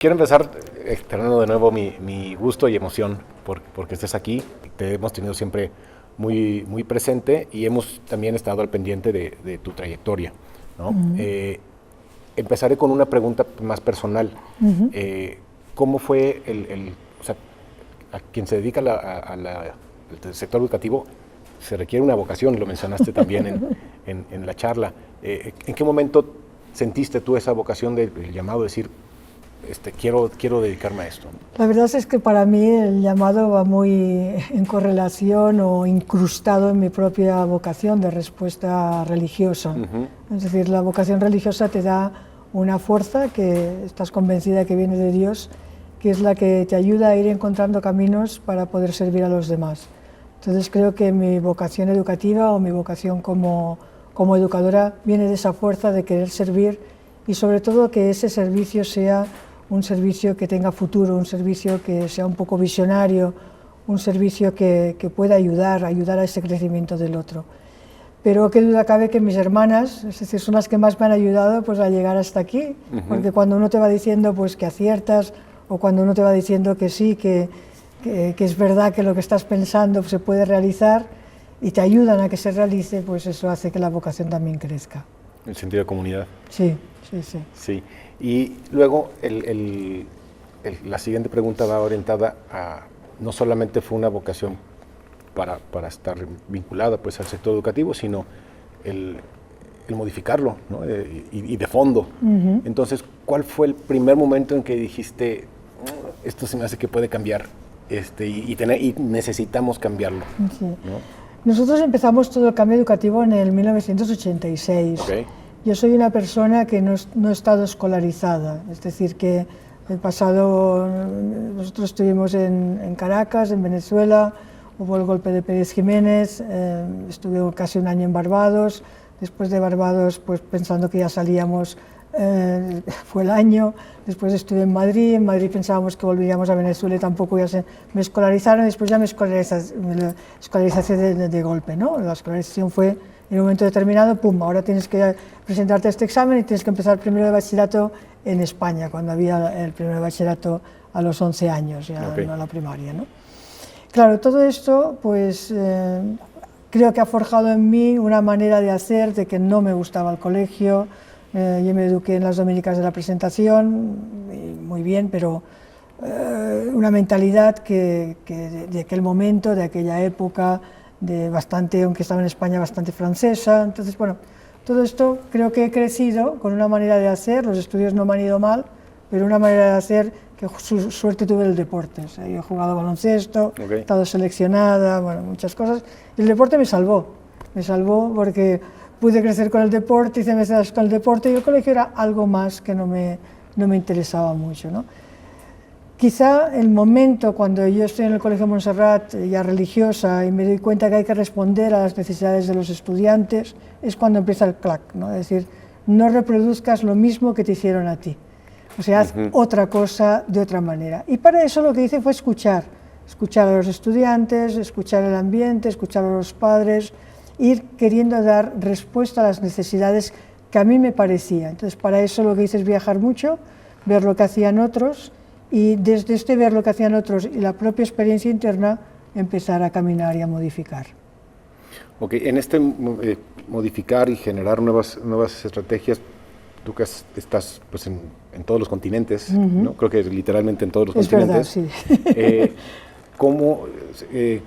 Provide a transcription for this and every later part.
Quiero empezar externando de nuevo mi gusto y emoción porque estés aquí. Te hemos tenido siempre muy, muy presente y hemos también estado al pendiente de tu trayectoria, ¿no? Empezaré con una pregunta más personal. ¿Cómo fue o sea, a quien se dedica al sector educativo se requiere una vocación, lo mencionaste también en la charla. ¿En qué momento sentiste tú esa vocación del llamado de decir, quiero dedicarme a esto? La verdad es que para mí el llamado va muy en correlación o incrustado en mi propia vocación de respuesta religiosa. Es decir, la vocación religiosa te da una fuerza que estás convencida que viene de Dios, que es la que te ayuda a ir encontrando caminos para poder servir a los demás. Entonces creo que mi vocación educativa o mi vocación como educadora viene de esa fuerza de querer servir y sobre todo que ese servicio sea un servicio que tenga futuro, un servicio que sea un poco visionario, un servicio que pueda ayudar a ese crecimiento del otro. Pero qué duda cabe que mis hermanas, es decir, son las que más me han ayudado pues, a llegar hasta aquí, porque cuando uno te va diciendo pues, que aciertas o cuando uno te va diciendo que sí, que es verdad que lo que estás pensando se puede realizar y te ayudan a que se realice, pues eso hace que la vocación también crezca. El sentido de comunidad. Sí. Sí. Y luego la siguiente pregunta va orientada a, no solamente fue una vocación para estar vinculada pues, al sector educativo, sino el modificarlo, ¿no? y de fondo. Entonces, ¿cuál fue el primer momento en que dijiste, esto se me hace que puede cambiar y necesitamos cambiarlo? Sí. ¿No? Nosotros empezamos todo el cambio educativo en el 1986. Okay. Yo soy una persona que no he estado escolarizada, es decir, que el pasado, nosotros estuvimos en Caracas, en Venezuela, hubo el golpe de Pérez Jiménez, estuve casi un año en Barbados, después de Barbados, pues pensando que ya salíamos, fue el año, después estuve en Madrid pensábamos que volveríamos a Venezuela y tampoco ya me escolarizaron, después ya me escolalicé de golpe, ¿no? La escolarización fue en un momento determinado, pum, ahora tienes que presentarte a este examen y tienes que empezar primero de bachillerato en España, cuando había el primero de bachillerato a los 11 años, ya no la primaria, ¿no? Claro, todo esto, pues, creo que ha forjado en mí una manera de hacer, de que no me gustaba el colegio. Yo me eduqué en las dominicas de la presentación, muy bien, pero una mentalidad que de aquel momento, de aquella época, aunque estaba en España, bastante francesa. Entonces, bueno, todo esto creo que he crecido con una manera de hacer, los estudios no me han ido mal, pero una manera de hacer que suerte tuve el deporte. O sea, yo he jugado baloncesto, he estado seleccionada, bueno, muchas cosas. Y el deporte me salvó porque pude crecer con el deporte, hice meses con el deporte y el colegio era algo más que no me interesaba mucho, ¿no? Quizá el momento cuando yo estoy en el Colegio Montserrat, ya religiosa, y me doy cuenta que hay que responder a las necesidades de los estudiantes, es cuando empieza el clac, ¿no? Es decir, no reproduzcas lo mismo que te hicieron a ti. O sea, haz otra cosa de otra manera. Y para eso lo que hice fue escuchar a los estudiantes, escuchar el ambiente, escuchar a los padres, ir queriendo dar respuesta a las necesidades que a mí me parecía. Entonces, para eso lo que hice es viajar mucho, ver lo que hacían otros, y desde ver lo que hacían otros y la propia experiencia interna, empezar a caminar y a modificar. Ok, en modificar y generar nuevas estrategias, tú que estás pues, en todos los continentes, ¿no? Creo que literalmente en todos los continentes. Verdad, sí.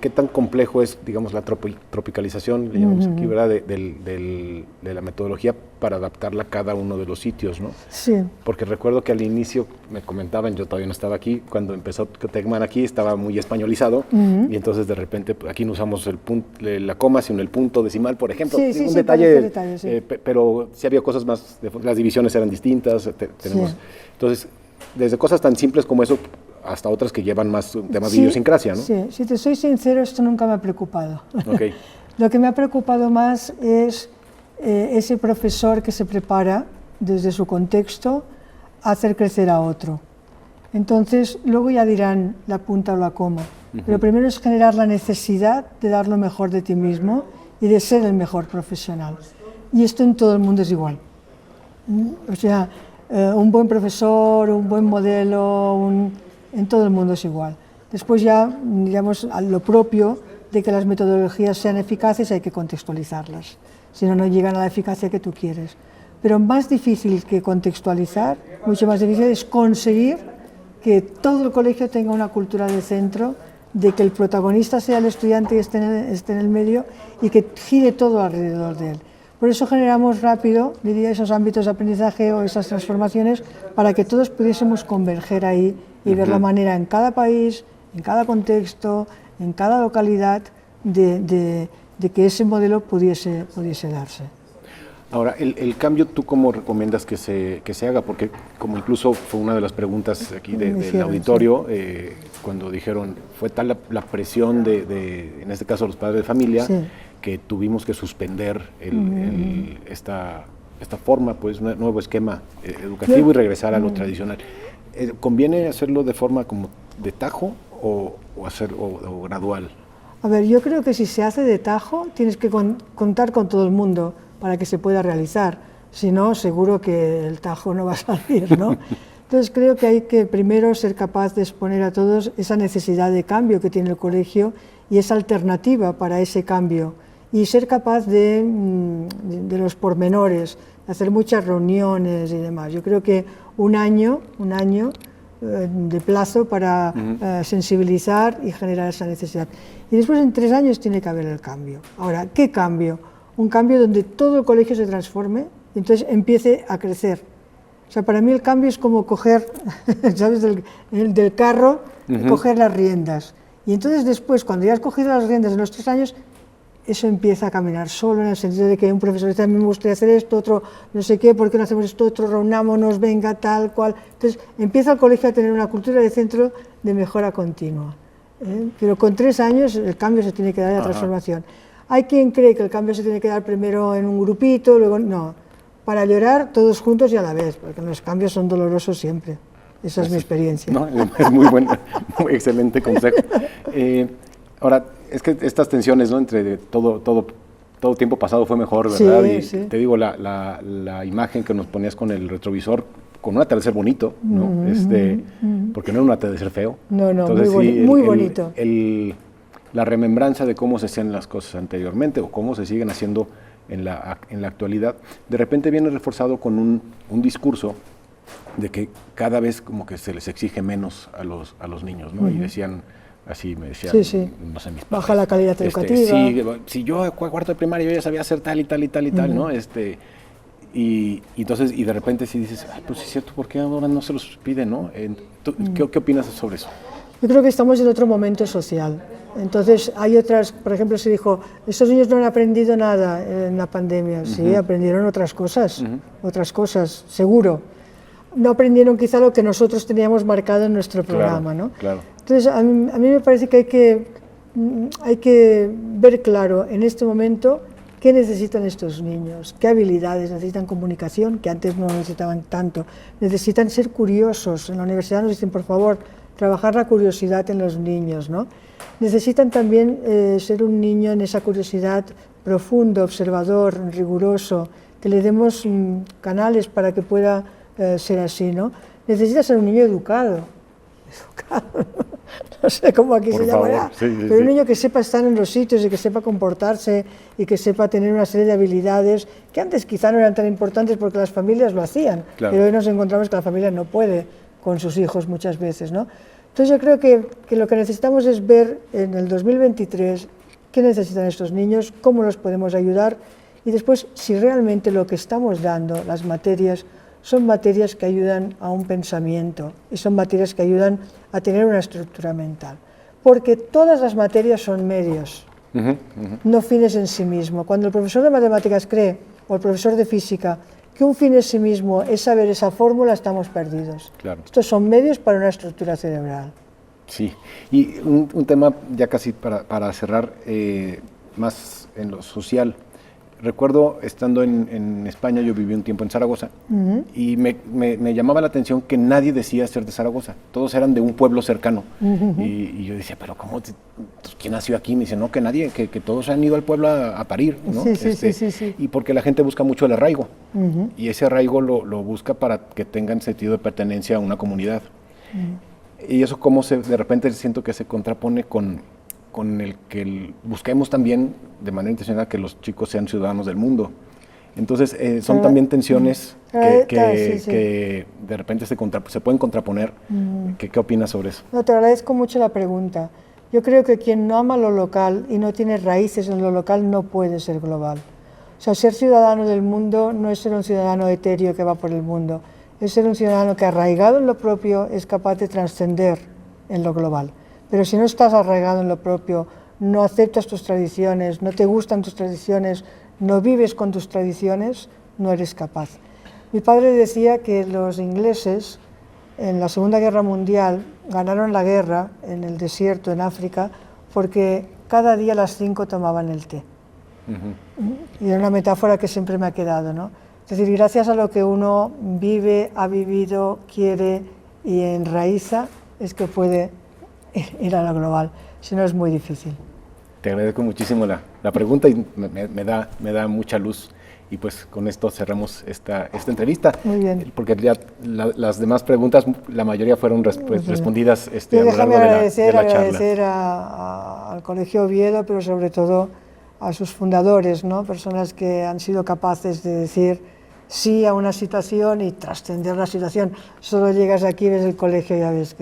¿Qué tan complejo es, digamos, la tropicalización, le llamamos aquí, ¿verdad? de la metodología para adaptarla a cada uno de los sitios, ¿no? Sí. Porque recuerdo que al inicio me comentaban, yo todavía no estaba aquí, cuando empezó Tecman aquí estaba muy españolizado y entonces de repente aquí no usamos la coma, sino el punto decimal, por ejemplo. Sí, un detalle, sí. Pero sí había cosas más, las divisiones eran distintas, entonces, desde cosas tan simples como eso, hasta otras que llevan más temas de idiosincrasia, ¿no? Sí, si te soy sincero, esto nunca me ha preocupado. Okay. Lo que me ha preocupado más es ese profesor que se prepara desde su contexto a hacer crecer a otro. Entonces, luego ya dirán la punta o la coma. Pero primero es generar la necesidad de dar lo mejor de ti mismo y de ser el mejor profesional. Y esto en todo el mundo es igual. O sea, un buen profesor, un buen modelo, en todo el mundo es igual. Después ya, digamos, a lo propio de que las metodologías sean eficaces hay que contextualizarlas, si no, no llegan a la eficacia que tú quieres. Pero más difícil que contextualizar, mucho más difícil es conseguir que todo el colegio tenga una cultura de centro, de que el protagonista sea el estudiante y esté en el medio y que gire todo alrededor de él. Por eso generamos rápido, diría, esos ámbitos de aprendizaje o esas transformaciones para que todos pudiésemos converger ahí y ver la manera en cada país, en cada contexto, en cada localidad, de que ese modelo pudiese darse. Ahora, el cambio, ¿tú cómo recomiendas que se haga? Porque como incluso fue una de las preguntas aquí del auditorio, sí. Cuando dijeron, fue tal la presión en este caso, los padres de familia, sí, que tuvimos que suspender esta forma, pues, un nuevo esquema educativo y regresar a lo tradicional. ¿Conviene hacerlo de forma como de tajo o gradual? A ver, yo creo que si se hace de tajo, tienes que contar con todo el mundo para que se pueda realizar, si no, seguro que el tajo no va a salir, ¿no? Entonces creo que hay que primero ser capaz de exponer a todos esa necesidad de cambio que tiene el colegio y esa alternativa para ese cambio, y ser capaz de los pormenores, de hacer muchas reuniones y demás. Yo creo que un año de plazo para sensibilizar y generar esa necesidad. Y después en 3 años tiene que haber el cambio. Ahora, ¿qué cambio? Un cambio donde todo el colegio se transforme y entonces empiece a crecer. O sea, para mí el cambio es como coger, ¿sabes?, del carro, coger las riendas. Y entonces después, cuando ya has cogido las riendas en los 3 años, eso empieza a caminar solo, en el sentido de que un profesor dice, a mí me gustaría hacer esto, otro no sé qué, ¿por qué no hacemos esto? Otro, reunámonos, venga, tal cual. Entonces empieza el colegio a tener una cultura de centro de mejora continua. Pero con 3 años el cambio se tiene que dar, la transformación. Hay quien cree que el cambio se tiene que dar primero en un grupito, luego no, para llorar todos juntos y a la vez, porque los cambios son dolorosos siempre. Esa es mi experiencia. No, es muy bueno, muy excelente consejo. Ahora, es que estas tensiones, ¿no?, entre todo tiempo pasado fue mejor, ¿verdad? Sí, y sí. Te digo, la imagen que nos ponías con el retrovisor, con un atardecer bonito, ¿no? Porque no era un atardecer feo. No, entonces, muy bonito. La remembranza de cómo se hacían las cosas anteriormente o cómo se siguen haciendo en la actualidad, de repente viene reforzado con un discurso de que cada vez como que se les exige menos a los niños, ¿no? Y decían, así me decían, sí. No sé, mis padres, baja la calidad educativa. Sí, si yo a cuarto de primaria yo ya sabía hacer tal y tal y tal y tal, ¿no? Y entonces, y de repente si dices, ay, pues sí es cierto, ¿por qué ahora no se los pide, no? ¿Qué opinas sobre eso? Yo creo que estamos en otro momento social. Entonces hay otras, por ejemplo, se dijo, estos niños no han aprendido nada en la pandemia. Sí, aprendieron otras cosas, seguro. No aprendieron quizá lo que nosotros teníamos marcado en nuestro programa, ¿no? Claro. Entonces a mí me parece que hay que ver claro en este momento qué necesitan estos niños, qué habilidades, necesitan comunicación, que antes no necesitaban tanto, necesitan ser curiosos. En la universidad nos dicen, por favor, trabajar la curiosidad en los niños, ¿no? Necesitan también ser un niño en esa curiosidad profundo, observador, riguroso, que le demos canales para que pueda ser así, ¿no? Necesita ser un niño educado, no sé cómo aquí se llamará, pero un niño que sepa estar en los sitios y que sepa comportarse y que sepa tener una serie de habilidades que antes quizá no eran tan importantes porque las familias lo hacían, pero hoy nos encontramos que la familia no puede con sus hijos muchas veces, ¿no? Entonces yo creo que lo que necesitamos es ver en el 2023 qué necesitan estos niños, cómo los podemos ayudar y después si realmente lo que estamos dando, las materias, son materias que ayudan a un pensamiento y son materias que ayudan a tener una estructura mental. Porque todas las materias son medios, no fines en sí mismo. Cuando el profesor de matemáticas cree, o el profesor de física, que un fin en sí mismo es saber esa fórmula, estamos perdidos. Claro. Estos son medios para una estructura cerebral. Sí, y un tema ya casi para cerrar, más en lo social. recuerdo estando en España, yo viví un tiempo en Zaragoza, y me llamaba la atención que nadie decía ser de Zaragoza, todos eran de un pueblo cercano. Y yo decía, pero ¿cómo? ¿Quién nació aquí? Me dice, no, que nadie, que todos han ido al pueblo a parir, ¿no? Sí. Y porque la gente busca mucho el arraigo, y ese arraigo lo busca para que tengan sentido de pertenencia a una comunidad. Y eso como de repente siento que se contrapone con el que busquemos también de manera intencional que los chicos sean ciudadanos del mundo. Entonces son también tensiones que de repente se pueden contraponer. ¿Qué opinas sobre eso? No, te agradezco mucho la pregunta. Yo creo que quien no ama lo local y no tiene raíces en lo local no puede ser global. O sea, ser ciudadano del mundo no es ser un ciudadano etéreo que va por el mundo, es ser un ciudadano que arraigado en lo propio es capaz de trascender en lo global. Pero si no estás arraigado en lo propio, no aceptas tus tradiciones, no te gustan tus tradiciones, no vives con tus tradiciones, no eres capaz. Mi padre decía que los ingleses en la Segunda Guerra Mundial ganaron la guerra en el desierto en África porque cada día a las 5 tomaban el té. Y era una metáfora que siempre me ha quedado, ¿no? Es decir, gracias a lo que uno vive, ha vivido, quiere y enraiza, es que puede ir a lo global, si no es muy difícil. Te agradezco muchísimo la pregunta y me da mucha luz, y pues con esto cerramos esta entrevista. Muy bien. Porque ya las demás preguntas, la mayoría fueron respondidas a lo largo de la charla. Agradecer al Colegio Oviedo, pero sobre todo a sus fundadores, ¿no? Personas que han sido capaces de decir sí a una situación y trascender la situación. Solo llegas aquí, ves el colegio y ya ves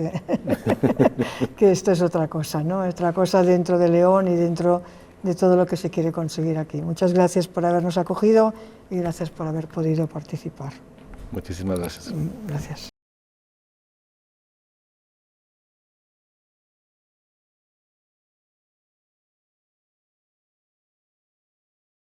que esto es otra cosa, ¿no? Otra cosa dentro de León y dentro de todo lo que se quiere conseguir aquí. Muchas gracias por habernos acogido y gracias por haber podido participar. Muchísimas gracias. Gracias.